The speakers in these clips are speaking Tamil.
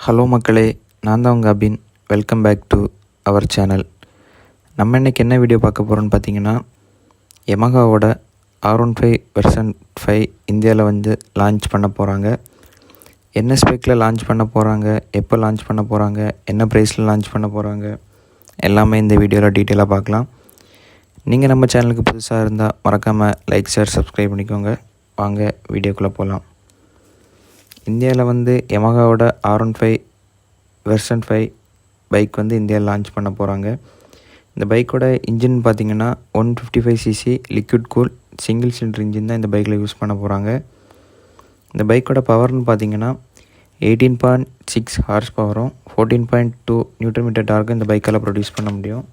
ஹலோ மக்களே, நான் தான் உங்கள் Abin. Welcome back to our channel. நம்ம இன்றைக்கி என்ன வீடியோ பார்க்க போகிறோன்னு பார்த்தீங்கன்னா, யமஹாவோட R15 வெர்ஷன் 5 இந்தியாவில் வந்து லான்ச் பண்ண போகிறாங்க. என்ன ஸ்பெக்கில் லான்ச் பண்ண போகிறாங்க, எப்போ லான்ச் பண்ண போகிறாங்க, என்ன ப்ரைஸில் லான்ச் பண்ண போகிறாங்க, எல்லாமே இந்த வீடியோவில் டீட்டெயிலாக பார்க்கலாம். நீங்கள் நம்ம சேனலுக்கு புதுசாக இருந்தால் மறக்காமல் லைக், ஷேர், சப்ஸ்கிரைப் பண்ணிக்கோங்க. வாங்க வீடியோக்குள்ளே போகலாம். இந்தியாவில் வந்து யமஹாவோட R15 வெர்ஷன் 5 பைக் வந்து இந்தியாவில் லான்ச் பண்ண போகிறாங்க. இந்த பைக்கோட இன்ஜின் பார்த்திங்கன்னா 155cc liquid cool single cylinder engine தான் இந்த பைக்கில் யூஸ் பண்ண போகிறாங்க. இந்த பைக்கோட பவர்னு பார்த்திங்கன்னா 18.6 ஹார்ஸ் பவரும் 14.2 நியூட்டன் மீட்டர் டார்க்கும் இந்த பைக்கால் ப்ரொடியூஸ் பண்ண முடியும்.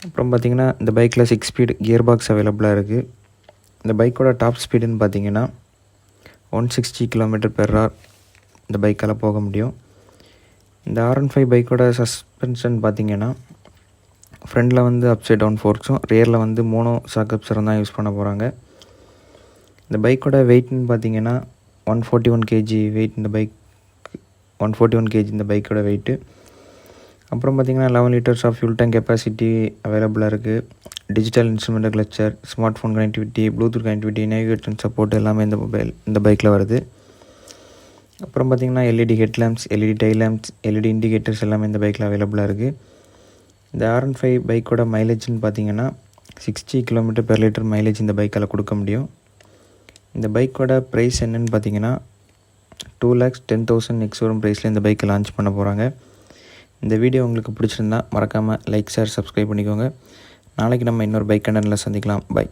அப்புறம் பார்த்திங்கன்னா இந்த பைக்கில் 6 ஸ்பீட் கியர் பாக்ஸ் அவைலபிளாக இருக்குது. இந்த பைக்கோட டாப் ஸ்பீடுன்னு பார்த்திங்கன்னா 160 km/h இந்த பைக்கால் போக முடியும். இந்த R15 பைக்கோட சஸ்பென்ஷன் பார்த்திங்கன்னா ஃப்ரண்டில் வந்து அப்சைட் டவுன் ஃபோர்க்ஸும் ரியரில் வந்து மோனோ ஷாக் அப்சரும் தான் யூஸ் பண்ண போகிறாங்க. இந்த பைக்கோட வெயிட்னு பார்த்திங்கன்னா 141 kg வெயிட். இந்த பைக் 141 kg இந்த பைக்கோட வெயிட்டு. அப்புறம் பார்த்திங்கன்னா 11 liters of fuel tank capacity அவைலபிளாக இருக்குது. Digital instrument cluster, smart phone connectivity, Bluetooth connectivity, navigation support எல்லாமே இந்த பைக்கில் வருது. அப்புறம் பார்த்திங்கன்னா LED headlamps, LED tail lamps, LED indicators எல்லாமே இந்த பைக்கில் அவைலபிளாக இருக்குது. இந்த R15 பைக்கோட மைலேஜ்னு பார்த்திங்கன்னா 60 km/L மைலேஜ் இந்த பைக்கால் கொடுக்க முடியும். இந்த பைக்கோட ப்ரைஸ் என்னென்னு பார்த்திங்கன்னா 2,10,000 எக்ஸ்ஷோரூம் ப்ரைஸில் இந்த பைக்கை லான்ச் பண்ண போகிறாங்க. இந்த வீடியோ உங்களுக்கு பிடிச்சிருந்தா மறக்காமல் லைக், ஷேர், சப்ஸ்கிரைப் பண்ணிக்கோங்க. நாளைக்கு நம்ம இன்னொரு பைக் கண்டனில் சந்திக்கலாம். பை.